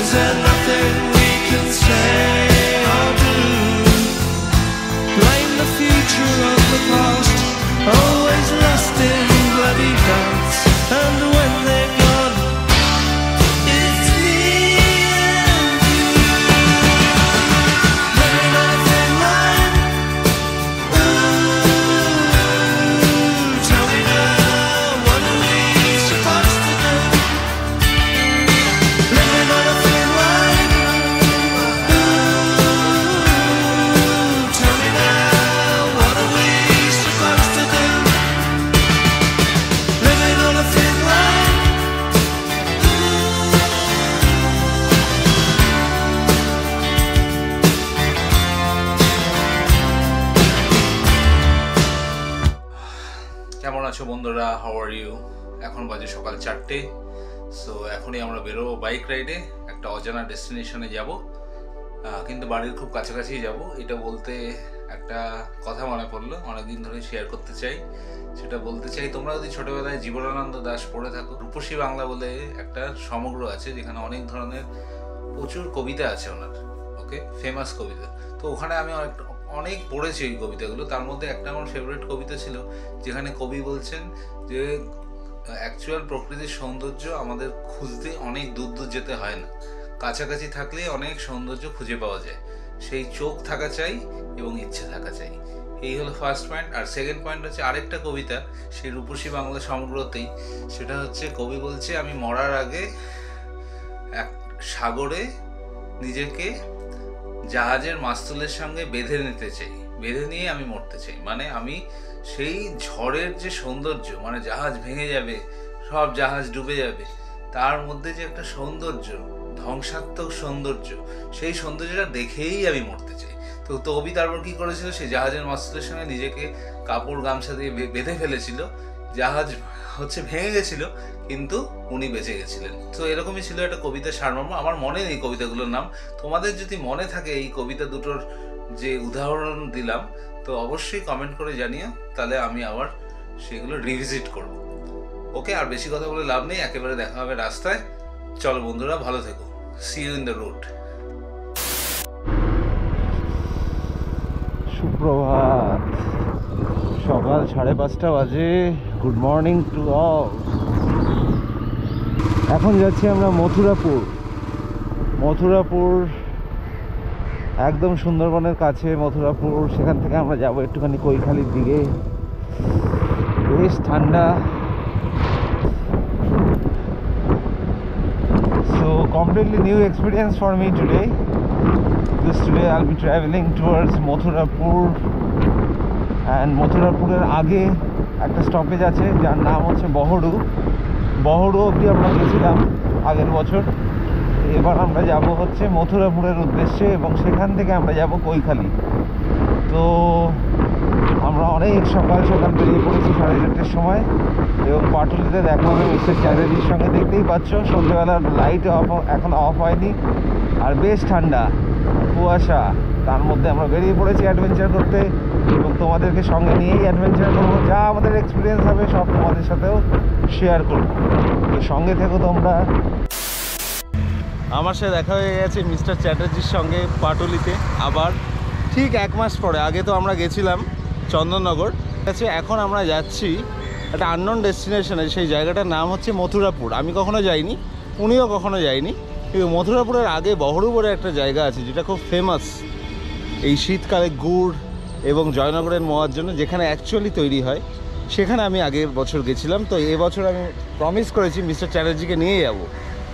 Is there nothing we can say or do? Blame the future of the past, always lost in bloody doubts. And when they're gone, it's me and you. Living on a thin line. Ooh, tell me now, what are we supposed to do? Living on a thin line. Ooh, tell me now, what are we supposed to do? Living on a thin line. কেমন আছো বন্ধুরা? How are you? এখন বাজে সকাল 4টে। So এখনই আমরা বেরোবো bike রাইডে, একটা অজানা ডেস্টিনেশনে যাব, কিন্তু বাড়ির খুব কাছাকাছি যাব। এটা বলতে একটা কথা মনে পড়লো, অনেকদিন ধরে শেয়ার করতে চাই। সেটা বলতে চাই, তোমরা যদি ছোটোবেলায় জীবনানন্দ দাশ পড়ে থাকো, রূপসী বাংলা বলে একটা সমগ্র আছে যেখানে অনেক ধরনের প্রচুর কবিতা আছে ওনার, ওকে, ফেমাস কবিতা। তো ওখানে আমি অনেক পড়েছি ওই কবিতাগুলো। তার মধ্যে একটা আমার ফেভারিট কবিতা ছিল, যেখানে কবি বলছেন যে অ্যাকচুয়াল প্রকৃতির সৌন্দর্য আমাদের খুঁজতে অনেক দূর দূর যেতে হয় না, কাছাকাছি থাকলে অনেক সৌন্দর্য খুঁজে পাওয়া যায়। সেই চোখ থাকা চাই এবং ইচ্ছে থাকা চাই। এই হলো ফার্স্ট পয়েন্ট। আর সেকেন্ড পয়েন্ট হচ্ছে আরেকটা কবিতা, সেই রূপসী বাংলা সমগ্রতেই। সেটা হচ্ছে কবি বলছে, আমি মরার আগে এক সাগরে নিজেকে জাহাজের মাস্তুলের সঙ্গে বেঁধে নিতে চাই, বেঁধে নিয়ে আমি মরতে চাই। মানে আমি সেই ঝড়ের যে সৌন্দর্য, মানে জাহাজ ভেঙে যাবে, সব জাহাজ ডুবে যাবে, তার মধ্যে যে একটা সৌন্দর্য, ধ্বংসাত্মক সৌন্দর্য, সেই সৌন্দর্যটা দেখেই আমি মরতে চাই। তো কবি তারপর কী করেছিল, সেই জাহাজের মাস্তুলের সঙ্গে নিজেকে কাপড় গামছা দিয়ে বেঁধে ফেলেছিল। জাহাজ ভেঙে গেছিল, কিন্তু উনি বেঁচে গেছিলেন। তো এরকমই ছিল একটা কবিতার সারমর্ম। আমার মনে নেই কবিতাগুলোর নাম, তোমাদের যদি মনে থাকে এই কবিতা দুটোর যে উদাহরণ দিলাম, তো অবশ্যই কমেন্ট করে জানিও, তাহলে আমি আবার সেগুলো রিভিজিট করব। ওকে, আর বেশি কথা বলে লাভ নেই, একেবারে দেখা হবে রাস্তায়। চলো বন্ধুরা, ভালো থেকো। See you in the road. সুপ্রভাত, সকাল 5:30 বাজে। Good morning to all. এখন যাচ্ছি আমরা মথুরাপুর, একদম সুন্দরবনের কাছে মথুরাপুর। সেখান থেকে আমরা যাব একটুখানি কৈখালির দিকে। বেশ ঠান্ডা। So completely new experience for me today, because today I'll be traveling towards Mathurapur, and মথুরাপুরের আগে একটা স্টপেজ আছে যার নাম হচ্ছে বহড়ু অবধি আমরা গেছিলাম আগের বছর। এবার আমরা যাব হচ্ছে মথুরাপুরের উদ্দেশ্যে, এবং সেখান থেকে আমরা যাব কৈখালি। তো আমরা অনেক সকাল বেরিয়ে পড়েছি 4:30টার সময়, এবং পাটুলিতে দেখা হবে মিস্টার চ্যাটার্জির সঙ্গে। দেখতেই পাচ্ছ সন্ধ্যেবেলার লাইট এখন অফ হয়নি, আর বেশ ঠান্ডা, কুয়াশা। তার মধ্যে আমরা বেরিয়ে পড়েছি অ্যাডভেঞ্চার করতে, এবং তোমাদেরকে সঙ্গে নিয়েই অ্যাডভেঞ্চার করবো। যা আমাদের এক্সপিরিয়েন্স হবে সব তোমাদের সাথেও শেয়ার করবো, তো সঙ্গে থেকো তোমরা। আমার সাথে দেখা হয়ে গেছে মিস্টার চ্যাটার্জির সঙ্গে পাটুলিতে, আবার ঠিক 1 মাস পরে। আগে তো আমরা গেছিলাম চন্দননগর, আছে। এখন আমরা যাচ্ছি একটা আননোন ডেস্টিনেশনে। সেই জায়গাটার নাম হচ্ছে মথুরাপুর। আমি কখনো যাইনি, উনিও কখনো যায়নি, কিন্তু মথুরাপুরের আগে বহড়ু বলে একটা জায়গা আছে যেটা খুব ফেমাস এই শীতকালে গুড় এবং জয়নগরের মোয়ার জন্য, যেখানে অ্যাকচুয়ালি তৈরি হয়। সেখানে আমি আগের বছর গেছিলাম। তো এবছর আমি প্রমিস করেছি মিস্টার চ্যাটার্জিকে নিয়ে যাব।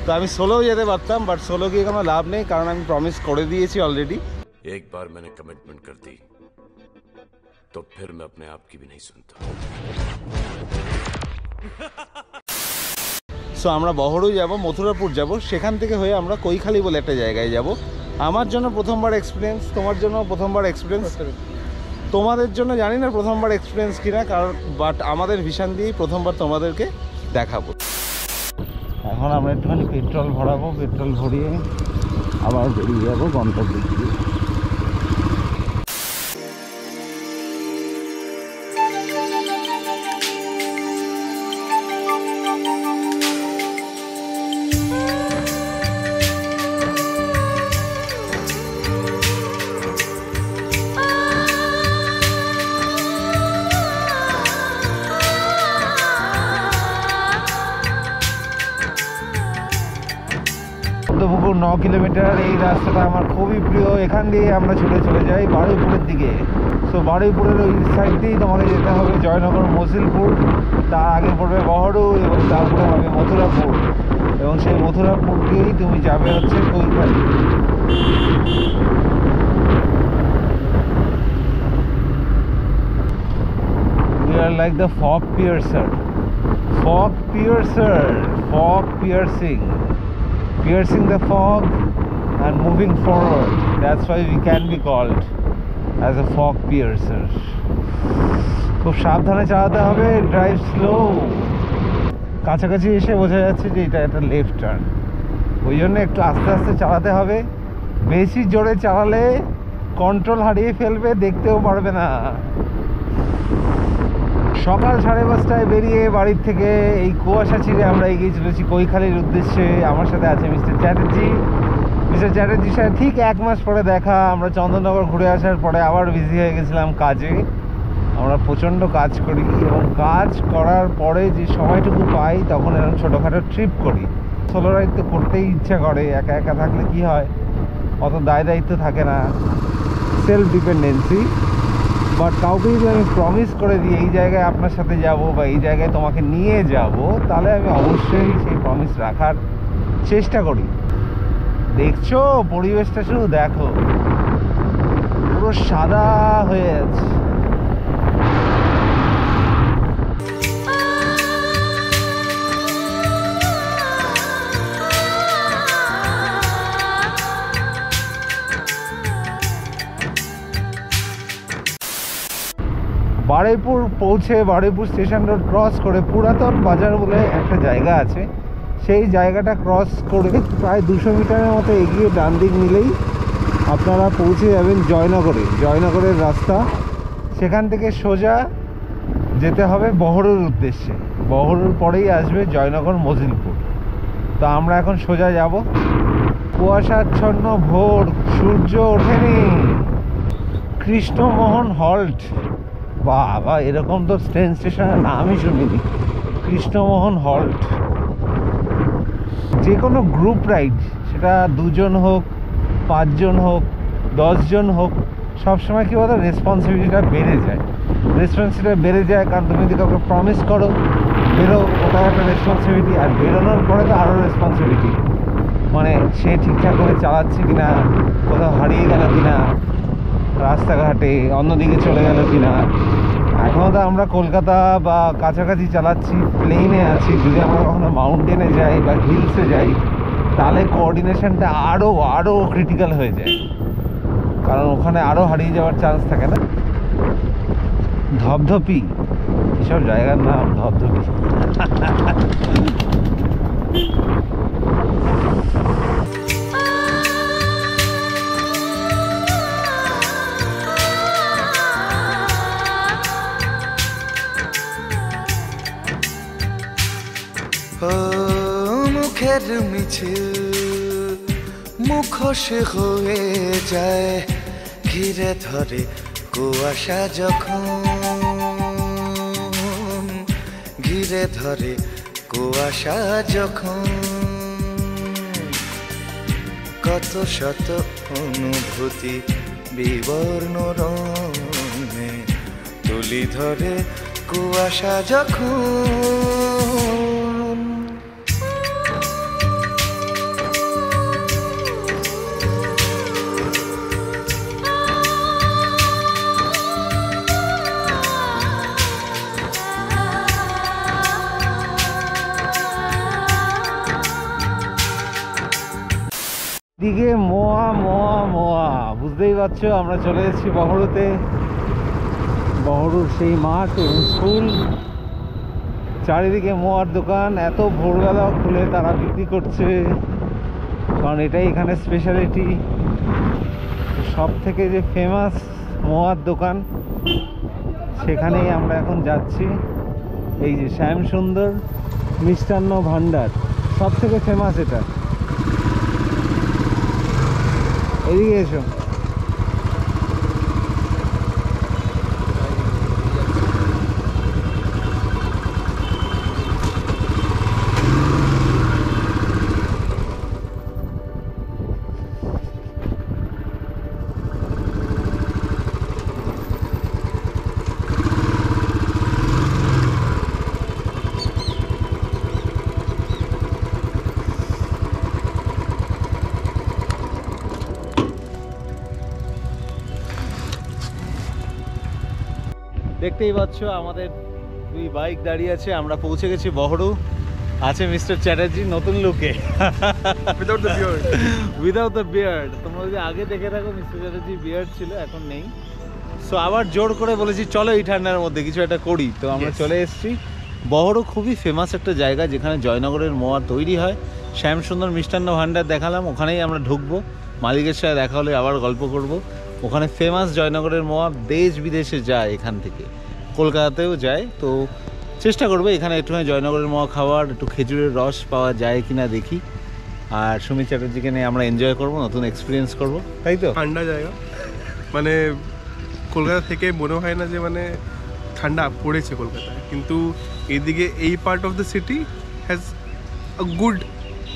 তো আমি সোলোও যেতে পারতাম, বাট সোলো গিয়ে কোনো লাভ নেই, কারণ আমি প্রমিস করে দিয়েছি অলরেডি। একবার मैंने कमिटमेंट कर दी तो फिर मैं अपने आप की भी नहीं सुनता। সো আমরা বহড়ু যাব, মথুরাপুর যাব, সেখান থেকে হয়ে আমরা কৈখালি বলে একটা জায়গায় যাব। আমার জন্য প্রথমবার এক্সপিরিয়েন্স, তোমার জন্য প্রথমবার এক্সপিরিয়েন্স, তোমাদের জন্য জানি না প্রথমবার এক্সপিরিয়েন্স কিনা, কারণ বাট আমাদের ভিশন দিয়েই প্রথমবার তোমাদেরকে দেখাবো। এখন আমরা একটুখানি পেট্রোল ভরাবো, পেট্রোল ভরিয়ে আবার বেরিয়ে যাবো গন্তব্যে গিয়ে। পদ্মপুকুর 9 কিলোমিটার। এই রাস্তাটা আমার খুবই প্রিয়, এখান দিয়ে আমরা ছুটে চলে যাই বারুইপুরের দিকে। সো বারুইপুরের ওই সাইড দিয়েই তোমাকে যেতে হবে জয়নগর মজিলপুর, তার আগে পড়বে বহরু এবং তারপরে হবে মথুরাপুর, এবং সেই মথুরাপুর দিয়েই তুমি যাবে হচ্ছে Kaikhali. We are like the fog piercer. Fog piercer. Fog piercing. Piercing the fog and moving forward. That's why we can be called as a fog piercer. খুব সাবধানে চালাতে হবে, ড্রাইভ স্লো। কাছাকাছি এসে বোঝা যাচ্ছে যে এটা একটা লেফট টার্ন, ওই জন্য একটু আস্তে আস্তে চালাতে হবে। বেশি জোরে চালালে কন্ট্রোল হারিয়ে ফেলবে, দেখতেও পারবে না। সকাল 5:30টায় বেরিয়ে বাড়ির থেকে এই কুয়াশা ছিঁড়ে আমরা এগিয়ে চলেছি কৈখালির উদ্দেশ্যে। আমার সাথে আছে মিস্টার চ্যাটার্জি। মিস্টার চ্যাটার্জির সাথে ঠিক 1 মাস পরে দেখা। আমরা চন্দননগর ঘুরে আসার পরে আবার বিজি হয়ে গেছিলাম কাজে। আমরা প্রচণ্ড কাজ করি এবং কাজ করার পরে যে সময়টুকু পাই তখন এরকম ছোটোখাটো ট্রিপ করি। সোলো রাইড তো করতেই ইচ্ছা করে, একা একা থাকলে কি হয়, অত দায় দায়িত্ব থাকে না, সেলফ ডিপেন্ডেন্সি। বাট কাউকে যদি আমি প্রমিস করে দিই এই জায়গায় আপনার সাথে যাব বা এই জায়গায় তোমাকে নিয়ে যাব, তাহলে আমি অবশ্যই সেই প্রমিস রাখার চেষ্টা করি। দেখছো পরিবেশটা, শুধু দেখো, পুরো সাদা হয়ে আছে। বারুইপুর পৌঁছে বারুইপুর স্টেশন রোড ক্রস করে পুরাতন বাজার বলে একটা জায়গা আছে, সেই জায়গাটা ক্রস করে প্রায় 200 মিটারের মতো এগিয়ে ডান দিক নিলেই আপনারা পৌঁছে যাবেন জয়নগরে। জয়নগরের রাস্তা, সেখান থেকে সোজা যেতে হবে বহরুর উদ্দেশ্যে। বহরুর পরেই আসবে জয়নগর মজিলপুর। তো আমরা এখন সোজা যাব। কুয়াশাচ্ছন্ন ভোর, সূর্য ওঠেনি। কৃষ্ণমোহন হল্ট, বাবা এরকম তো ট্রেন স্টেশনের নামই শুনিনি। কৃষ্ণমোহন হল্ট। যে কোনো গ্রুপ রাইড, সেটা 2 জন হোক, 5 জন হোক, 10 জন হোক, সবসময় কী বলতো রেসপন্সিবিলিটিটা বেড়ে যায়। রেসপন্সিবিলিটি বেড়ে যায় কারণ তুমি যদি কাউকে প্রমিস করো বেরো, ওটা একটা রেসপন্সিবিলিটি, আর বেরোনোর পরে তো আরও রেসপন্সিবিলিটি। মানে সে ঠিকঠাক করে চালাচ্ছে কিনা, কোথাও হারিয়ে গেল কিনা, রাস্তাঘাটে অন্যদিকে চলে গেল কিনা। এখনও তো আমরা কলকাতা বা কাছাকাছি চালাচ্ছি, প্লেনে আছি। যদি আমরা কখনো মাউন্টেনে যাই বা হিলসে যাই, তাহলে কোঅর্ডিনেশনটা আরও ক্রিটিক্যাল হয়ে যায়, কারণ ওখানে আরও হারিয়ে যাওয়ার চান্স থাকে না। ধপধপি, এসব জায়গার নাম ধপধপি। মুখের মিছিল মুখোশ হয়ে যায়, ঘিরে ধরে কুয়াশা যখন, ঘিরে ধরে কুয়াশা যখন। কত শত অনুভূতি বিবর্ণ রঙে তুলি ধরে কুয়াশা যখন। দিকে মোয়া মোয়া মোয়া, বুঝতেই পারছো আমরা চলে এসেছি বহরুতে। বহরুর সেই মাঠ এবং স্কুল, চারিদিকে মোয়ার দোকান। এত ভোরবেলা খুলে তারা বিক্রি করছে, কারণ এটাই এখানে স্পেশালিটি। সব থেকে যে ফেমাস মোয়ার দোকান, সেখানেই আমরা এখন যাচ্ছি। এই যে শ্যাম সুন্দর মিষ্টান্ন ভাণ্ডার, সব থেকে ফেমাস এটা। এদিকে এসো। দেখতেই পাচ্ছ আমাদের দুই বাইক দাঁড়িয়ে আছে, আমরা পৌঁছে গেছি বহরু। আছে মিস্টার চ্যাটার্জি নতুন লুকে, উইদাউট দ্য বিয়ার্ড। তোমরা যদি আগে দেখে থাকো মিস্টার চ্যাটার্জি বিয়ার্ড ছিল, এখন নেই। সো আবার জোর করে বলেছি চলো এই ঠান্ডার মধ্যে কিছু একটা করি, তো আমরা চলে এসেছি। বহরু খুবই ফেমাস একটা জায়গা যেখানে জয়নগরের মোয়া তৈরি হয়। শ্যামসুন্দর মিষ্টান্ন ভাণ্ডার দেখালাম, ওখানেই আমরা ঢুকবো, মালিকের সাথে দেখা হলে আবার গল্প করব। ওখানে ফেমাস জয়নগরের মোয়া, দেশ বিদেশে যায়, এখান থেকে কলকাতাতেও যায়। তো চেষ্টা করবো এখানে একটুখানি জয়নগরের মোয়া খাওয়ার, একটু খেজুরের রস পাওয়া যায় কিনা দেখি। আর সুমিত চ্যাটার্জিকে নিয়ে আমরা এনজয় করব, নতুন এক্সপিরিয়েন্স করব, তাই তো? ঠান্ডা জায়গা, মানে কলকাতা থেকে মনে হয় না যে মানে ঠান্ডা পড়েছে কলকাতায়, কিন্তু এদিকে এই part of the city has a good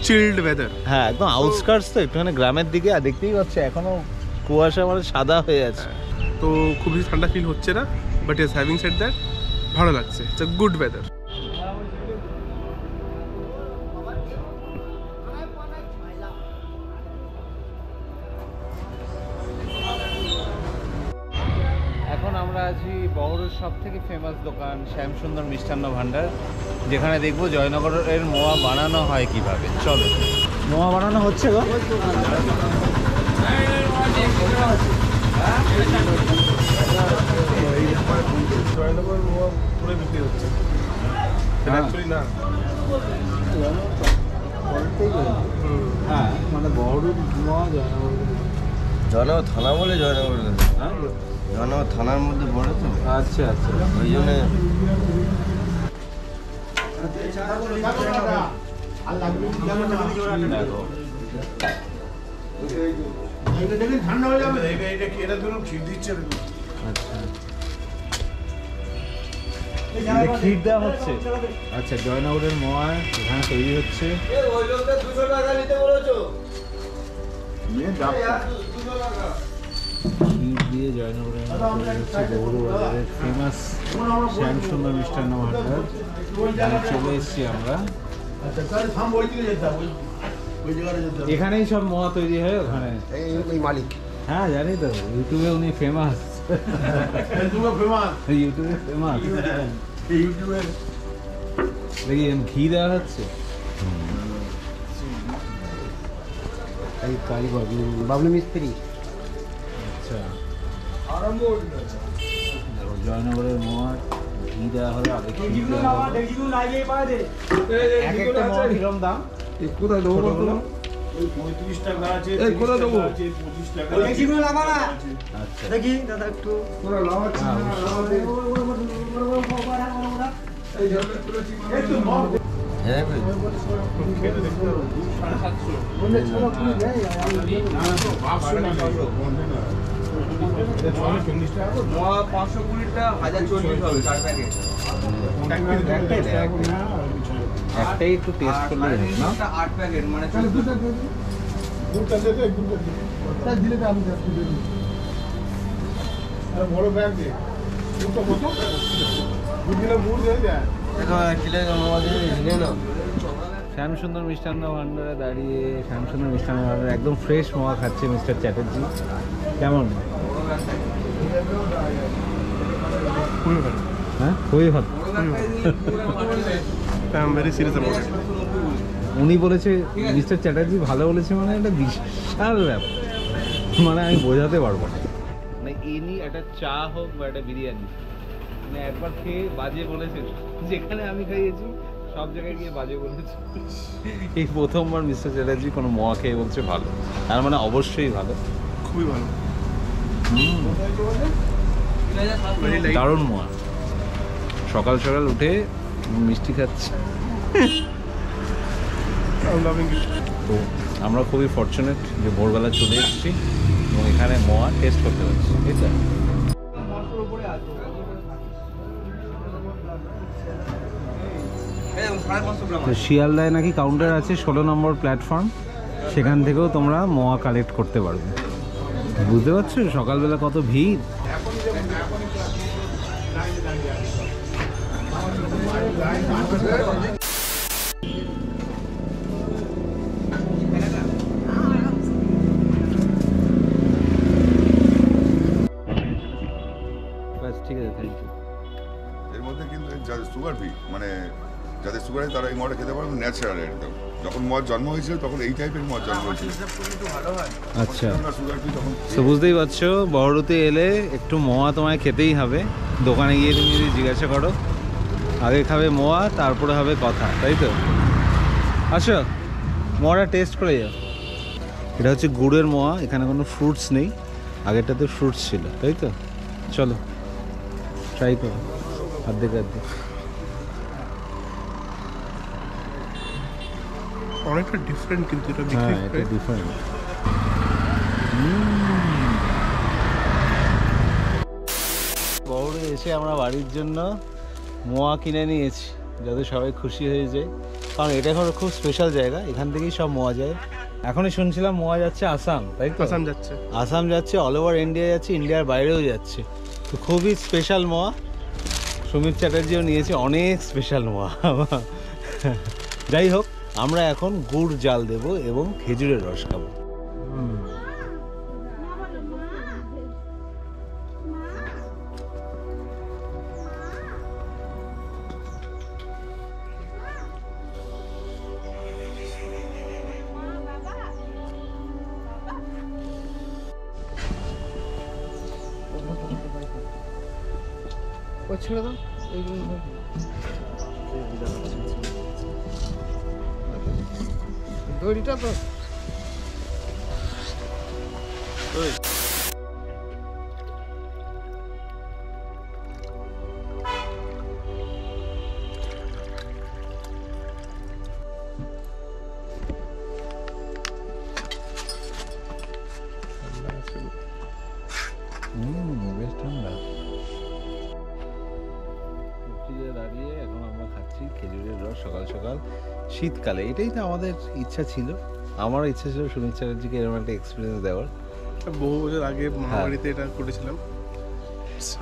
child weather. হ্যাঁ, একদম আউটস্কার্টস তো, একটুখানি গ্রামের দিকে। আর দেখতেই পাচ্ছি এখনো কুয়াশা মানে সাদা হয়ে আছে। তো খুব বেশি ঠান্ডা ফিল হচ্ছে না, but is having said that ভালো লাগছে, ইটস আ গুড ওয়েদার। এখন আমরা আছি বহরুর সব থেকে ফেমাস দোকান শ্যামসুন্দর মিষ্টান্ন ভাণ্ডার, যেখানে দেখবো জয়নগরের মোয়া বানানো হয় কিভাবে। চলো, মোয়া বানানো হচ্ছে গো। জয়নগর মোয়া পুরো বিক্রি হচ্ছে, অ্যাকচুয়ালি না। হ্যাঁ, মানে বহরুর মোয়া জয়নগর, জয়নগর থানা বলে জয়নগর, জয়নগর থানার মধ্যে পড়ে তো। আচ্ছা আচ্ছা, ওই জন্যে ঠান্ডা হয়ে যাবে, এটা ধরুন খিট দিচ্ছে। ক্ষীর দেওয়া হচ্ছে। আচ্ছা, জয়নগরের মোয়া এখানে তৈরি হচ্ছে। ক্ষীর দিয়ে জয়নগরের মোয়া তৈরি হচ্ছে বহরু বাজারের ফেমাস শ্যামসুন্দর মিষ্টান্ন ভাণ্ডার। চলে এসেছি আমরা, এখানেই সব মোয়া তৈরি হয় ওখানে। এই মালিক, হ্যাঁ জানি তো, ইউটিউবে উনি ফেমাস। ইউটিউবে ফেমাস। দেখি ঘি দেওয়া হচ্ছে। এই কারিগর বাবলু মিস্ত্রি। আচ্ছা, জয়নগরের মোয়া ঘি দেওয়া হলো, আগে ঘি দেওয়া হলো। এক একটা মোয়া কিরম দাম? কোথায় দেবো বলতো? 35 টাকা আছে, এই কোথায় দেবো? 25 টাকা। আচ্ছা, দেখি দাদা একটু হ্যাঁ একটাই একটু টেস্ট করলে না? বড় ব্যাগ দিয়ে কত মুড় দিয়ে যায়। শ্যামসুন্দর মিষ্টান্ন ভাণ্ডারে দাঁড়িয়ে শ্যামসুন্দর মিষ্টান্ন ভাণ্ডারে একদম ফ্রেশ মোয়া খাচ্ছে মিস্টার চ্যাটার্জি। কেমন? হ্যাঁ, খুবই ভালো। উনি বলেছে, মিস্টার চ্যাটার্জি ভালো বলেছে, মানে একটা বিশাল ব্যাপার, মানে আমি বোঝাতে পারবো না। মানে এনি একটা চা হোক বা একটা বিরিয়ানি, মানে একবার খেয়ে বাজে বলেছে, যেখানে আমি খাইয়েছি সব জায়গায় গিয়ে বাজে বলেছে। এই প্রথমবার মিস্টার চ্যাটার্জি কোনো মোয়া খেয়ে বলছে ভালো, তার মানে অবশ্যই ভালো, খুবই ভালো, দারুণ মোয়া। সকাল সকাল উঠে মিষ্টি খাচ্ছি। তো আমরা খুবই ফর্চুনেট যে ভোরবেলা চলে এসেছি এবং এখানে মোয়া টেস্ট করতে পারছি। এটা তো শিয়ালদায় নাকি কাউন্টার আছে 16 নম্বর প্ল্যাটফর্ম, সেখান থেকেও তোমরা মোয়া কালেক্ট করতে পারবে। বুঝতে পারছো সকালবেলা কত ভিড়। বাস ঠিক আছে, থ্যাংক ইউ। সুগার আছে তারা এই মদটা খেতে পারে, ন্যাচারাল একদম। যখন মদ জন্ম হয়েছিল তখন এই টাইপের মদ জন্ম হয়েছিল। আচ্ছা, সুগার ফ্রি তখন। তো বুঝতেই পারছো বড়রুতে এলে একটু মোয়া তোমায় খেতেই হবে। দোকানে গিয়ে তুমি যদি জিজ্ঞাসা করো আগে খাবে মোয়া তারপরে হবে কথা, তাই তো? আচ্ছা, মোয়াটা টেস্ট করে যাও। এটা হচ্ছে গুড়ের মোয়া, এখানে কোনো ফ্রুটস নেই, আগেরটাতে ফ্রুটস ছিল, তাই তো? চলো ট্রাই করো অর্ধেক অর্ধেক। অনেকটা ডিফারেন্ট কিন্তু এটা হ্যাঁ, বিক্রি এটা ডিফারেন্ট। বড় এসে আমরা বাড়ির জন্য মোয়া কিনে নিয়েছি যাতে সবাই খুশি হয়ে যায়, কারণ এটা এখন খুব স্পেশাল জায়গা, এখান থেকেই সব মোয়া যায়। এখনই শুনছিলাম মোয়া যাচ্ছে আসাম, তাই তো? আসাম যাচ্ছে, আসাম যাচ্ছে, অল ওভার ইন্ডিয়া যাচ্ছে, ইন্ডিয়ার বাইরেও যাচ্ছে। তো খুবই স্পেশাল মোয়া। সুমিত চ্যাটার্জিও নিয়েছে অনেক স্পেশাল মোয়া। যাই হোক, আমরা এখন গুড় জাল দেব এবং খেজুরের রস খাবো। ছেড়ে দাও দড়িটা তো। বেশ ঠান্ডা। দাঁড়িয়ে এখন আমরা খাচ্ছি খেজুরের রস সকাল সকাল শীতকালে। এটাই তো আমাদের ইচ্ছা ছিল, আমারও ইচ্ছা ছিল সুমিত চ্যাটার্জিকে এরকম একটা এক্সপিরিয়েন্স দেওয়ার। বহু বছর আগে মামাবাড়িতে এটা করেছিলাম।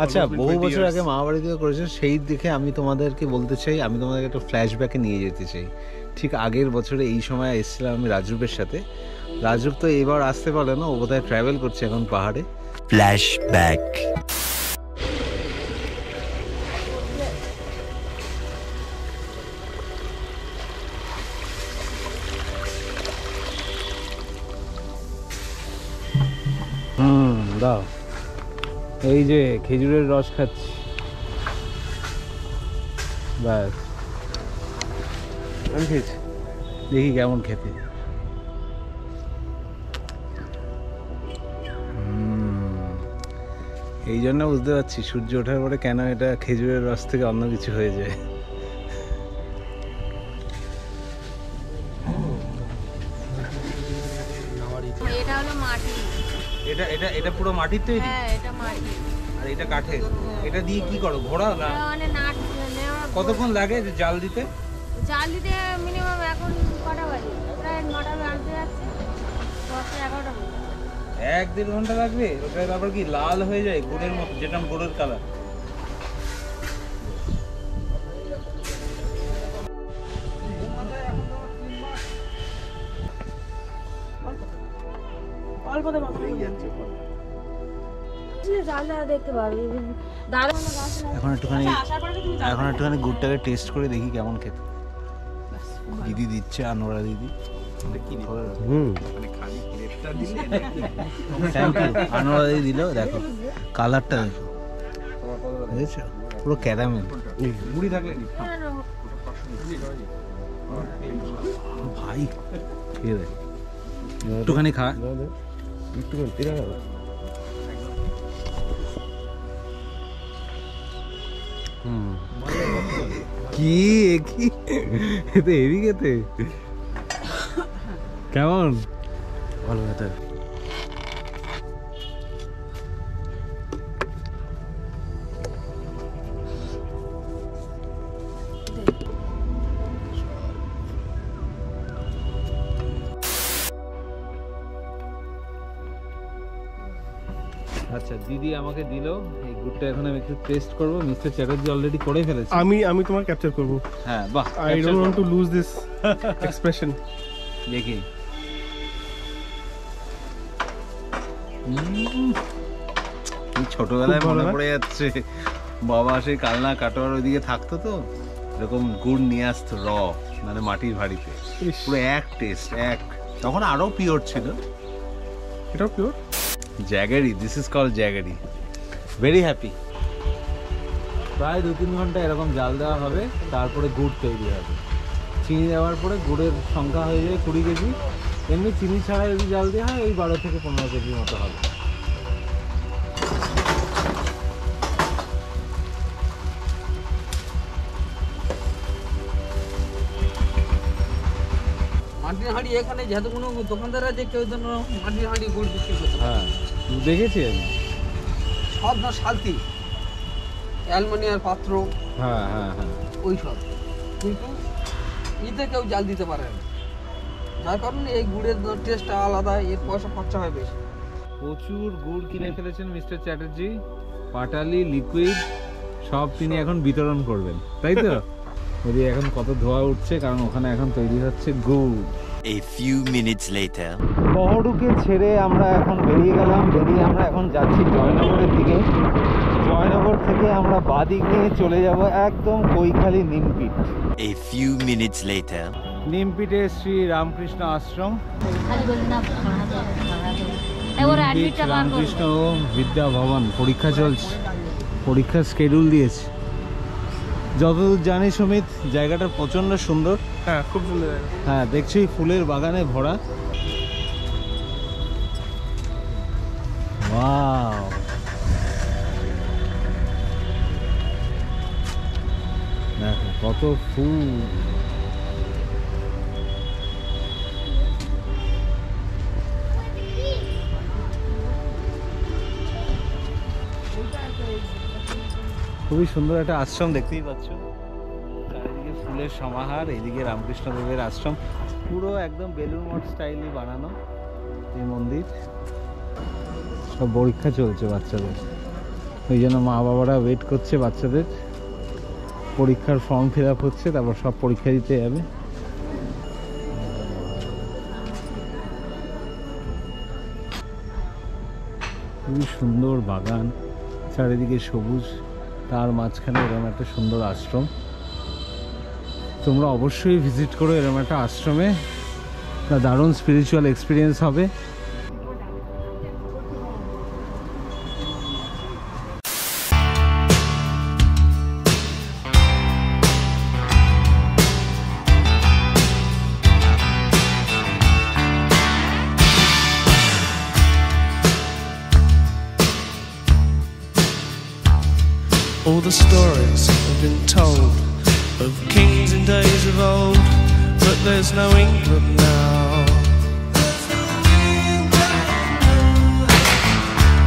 আচ্ছা, বহু বছর আগে মামাবাড়িতেও করেছে, সেই দেখে আমি তোমাদেরকে বলতে চাই, আমি তোমাদেরকে একটা ফ্ল্যাশব্যাকে নিয়ে যেতে চাই। ঠিক আগের বছরে এই সময় এসেছিলাম আমি রাজরূপের সাথে। রাজরূপ তো এবার আসতে পারে না, ও বোধহয় ট্রাভেল করছে এখন পাহাড়ে। ফ্ল্যাশব্যাক। দাও, এই যে খেজুরের রস খাচ্ছি, ব্যাস। আমি খেয়েছি, দেখি কেমন খেতে। এই জন্য বুঝতে পারছি সূর্য ওঠার পরে কেন এটা খেজুরের রস থেকে অন্য কিছু হয়ে যায়। এটা হলো মাটি। এটা এটা এটা পুরো মাটির তৈরি? হ্যাঁ, এটা মাটি। আর এটা কাঠের। এটা দিয়ে কি করো, ঘোড়া না? মানে নাট নেওয়া। কতক্ষণ লাগে জাল দিতে? জাল দিতে মিনিমাম এখন কটা বাজে? প্রায় 9টা বাজতে যাচ্ছে, 10টা 11টা বাজে। 1-1.5 ঘন্টা লাগবে? ওটা তারপর কি লাল হয়ে যায় গুড়ের মতো, যেটা গুড়ের কালার? এখন একটুখানি গুড়টাকে টেস্ট করে দেখি কেমন খেতে। দিদি দিচ্ছে, আনোয়ারা দিদি। আনোয়ারা দিদি দিল, দেখো কালারটা দেখো, বুঝেছো? পুরো ক্যারামেল। ভাই খেয়ে দেখ, একটুখানি খা, একটুখানি। কি কি এতে হেভি খেতে, কেমন? ভালো খেতে। আচ্ছা, দিদি আমাকে দিল এই গুড়টা, এখন আমি একটু টেস্ট করব। মিস্টার চ্যাটার্জি অলরেডি করে ফেলেছে। আমি তোমার ক্যাপচার করব। হ্যাঁ, বাহ। I don't want to lose this expression. দেখি। ছোটবেলায় মনে পড়ে যাচ্ছে, বাবা সেই কালনা কাটোয়ার ওইদিকে থাকতো, তো এরকম গুড় নিয়ে আসতো র, মানে মাটির ভাঁড়িতে, পুরো এক টেস্ট এক। তখন আরও পিওর ছিল। এটাও pure jaggery, this is call jaggery. Very happy. প্রায় 2-3 ঘন্টা এরকম জাল দেওয়া হবে, তারপরে গুড় তৈরি হবে। চিনি দেওয়ার পরে গুড়ের সংখ্যা হয়ে যায় 20 কেজি। এমনি চিনি ছাড়া যদি জাল দেওয়া হয় ওই 12 থেকে 15 কেজির মতো হবে। মাটির হাঁড়ি এখানে যেহেতু কোনো দোকানদার আছে, কেউ যেন মাটির হাঁড়ি গুড় বিক্রি করতে পারে। হ্যাঁ, দেখেছি আমি। সব না শালতি, অ্যালুমিনিয়ামের পাত্র, হ্যাঁ হ্যাঁ হ্যাঁ, ওই সব। কিন্তু ইতে কেউ জাল দিতে পারে না, যার কারণে এই গুড়ের টেস্টটা আলাদা, এর পয়সা খরচা হয় বেশি। প্রচুর গুড় কিনে ফেলেছেন মিস্টার চ্যাটার্জি। পাটালি, লিকুইড সব তিনি এখন বিতরণ করবেন, তাই তো? ওই এখন কত ধোয়া উঠছে, কারণ ওখানে এখন তৈরি হচ্ছে গুড়। A few minutes later. বহরুকে ছেড়ে আমরা এখন বেরিয়ে গেলাম। বেরিয়ে আমরা এখন যাচ্ছি জয়নগরের দিকে। জয়নগর থেকে আমরা বাদিক নিয়ে চলে যাব একদম Koikhali নিমপিট। A few minutes later. নিমপিটে Shri Ramakrishna আশ্রম, রামকৃষ্ণ বিদ্যা ভবন। পরীক্ষা চলছে, পরীক্ষার স্কেডিউল দিয়েছে। যতদূর জানি সুমিত, জায়গাটা প্রচন্ড সুন্দর। হ্যাঁ, খুব সুন্দর জায়গা। হ্যাঁ, দেখছি ফুলের বাগানে ভরা। ওয়াও, দেখো কত ফুল। খুবই সুন্দর একটা আশ্রম, দেখতেই পাচ্ছ। চারিদিকে ফুলের সমাহার, এইদিকে রামকৃষ্ণদেবের আশ্রম। পুরো একদম বেলুড় মঠ স্টাইলই বানানো এই মন্দির। সব পরীক্ষা চলছে বাচ্চাদের, ওই জন্য মা বাবারা ওয়েট করছে বাচ্চাদের। পরীক্ষার ফর্ম ফিল আপ হচ্ছে, তারপর সব পরীক্ষা দিতে যাবে। খুবই সুন্দর বাগান, চারিদিকে সবুজ, তার মাঝখানে এরকম একটা সুন্দর আশ্রম। তোমরা অবশ্যই ভিজিট করো এরকম একটা আশ্রমে, দারুণ স্পিরিচুয়াল এক্সপিরিয়েন্স হবে। All the stories have been told of kings in days of old, but there's no England now.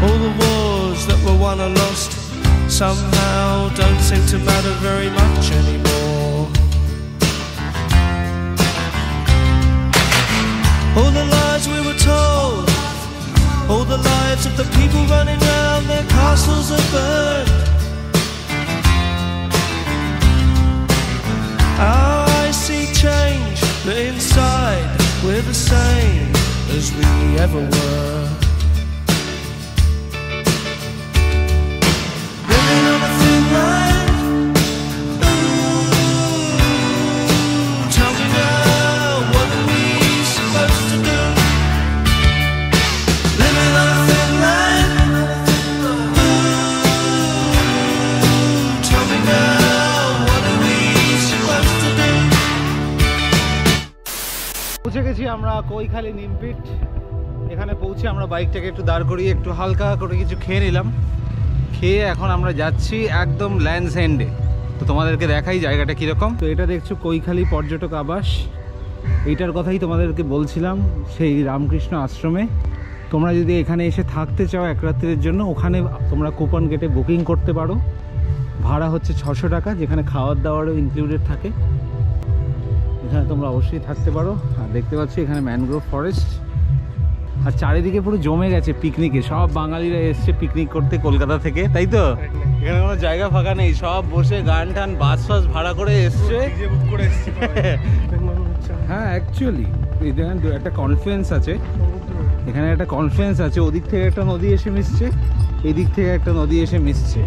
All the wars that were won or lost somehow don't seem to matter very much anymore. All the lies we were told, all the lives of the people running round, their castles are burned. I see change, but inside we're the same as we ever were. Living on a thin line. Ooh, tell me now, what are we supposed to do? Living on a thin line. Ooh, tell me now. পৌঁছে গেছি আমরা কৈখালী নিমপিট। এখানে পৌঁছে আমরা বাইকটাকে একটু দাঁড় করিয়ে একটু হালকা করে কিছু খেয়ে নিলাম। খেয়ে এখন আমরা যাচ্ছি একদম ল্যান্ডস এন্ডে। তো তোমাদেরকে দেখাই জায়গাটা কীরকম। তো এটা দেখছো কৈখালী পর্যটক আবাস। এইটার কথাই তোমাদেরকে বলছিলাম, সেই রামকৃষ্ণ আশ্রমে। তোমরা যদি এখানে এসে থাকতে চাও এক রাত্রির জন্য, ওখানে তোমরা কুপন কেটে বুকিং করতে পারো। ভাড়া হচ্ছে 600 টাকা, যেখানে খাওয়ার দাওয়ারও ইনক্লুডেড থাকে। এখানে তোমরা অবশ্যই থাকতে পারো। আর দেখতে পাচ্ছি এখানে ম্যানগ্রোভ ফরেস্ট, আর চারিদিকে পুরো জমে গেছে পিকনিকে। সব বাঙালিরা এসছে পিকনিক করতে কলকাতা থেকে, তাই তো? এখানে কোনো জায়গা ফাঁকা নেই, সব বসে গান টান বাস ফাস ভাড়া করে এসছে। হ্যাঁ, অ্যাকচুয়ালি এখানে একটা কনফ্লুয়েন্স আছে, এখানে একটা কনফ্লুয়েন্স আছে। ওদিক থেকে একটা নদী এসে মিশছে, এদিক থেকে একটা নদী এসে মিশছে।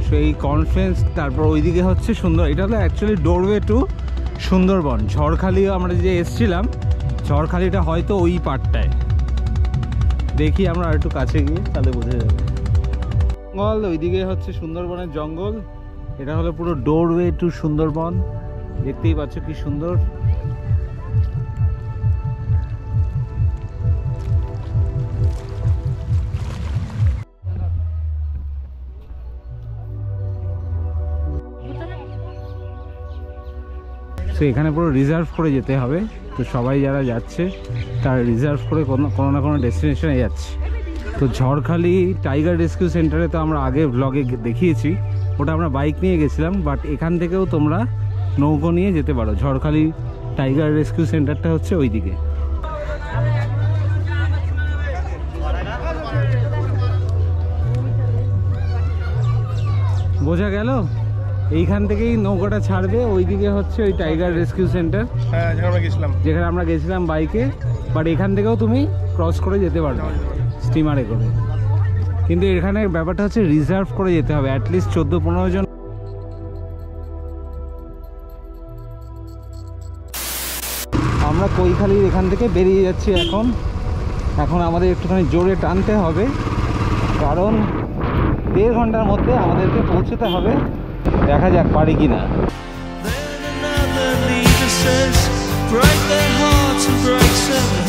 সেই কনফারেন্স, তারপর ওইদিকে হচ্ছে সুন্দর, এটা হলো actually doorway to Sundarban. Jharkhali আমরা যে এসছিলাম, ঝড়খালিটা হয়তো ওই পার্টটায়। দেখি আমরা আর একটু কাছে গিয়ে তাহলে বোঝা যাবে। জঙ্গল, ওইদিকে হচ্ছে সুন্দরবনের জঙ্গল, এটা হলো পুরো ডোরওয়ে টু সুন্দরবন। দেখতেই পাচ্ছ কি সুন্দর। তো এখানে পুরো রিজার্ভ করে যেতে হবে, তো সবাই যারা যাচ্ছে তারা রিজার্ভ করে কোনো না কোনো ডেস্টিনেশনে যাচ্ছে। তো ঝড়খালি টাইগার রেস্কিউ সেন্টারে তো আমরা আগে ব্লগে দেখিয়েছি, ওটা আমরা বাইক নিয়ে গেছিলাম, বাট এখান থেকেও তোমরা নৌকো নিয়ে যেতে পারো। ঝড়খালি টাইগার রেস্কিউ সেন্টারটা হচ্ছে ওইদিকে। বোঝা গেল? এইখান থেকেই নৌকাটা ছাড়বে, ওইদিকে হচ্ছে ওই টাইগার রেস্কিউ সেন্টার, হ্যাঁ যেখানে আমরা গেছিলাম বাইকে। বাট এখান থেকেও তুমি ক্রস করে যেতে পারবে স্টিমারে করে, কিন্তু এখানে ব্যাপারটা হচ্ছে রিজার্ভ করে যেতে হবে, অ্যাটলিস্ট 14-15 জন। আমরা কৈখালির এখান থেকে বেরিয়ে যাচ্ছি এখন আমাদের একটুখানি জোরে টানতে হবে, কারণ 1.5 ঘন্টার মধ্যে আমাদেরকে পৌঁছতে হবে। দেখা যাক পারি কিনা। Then another leader says, break their hearts and break 7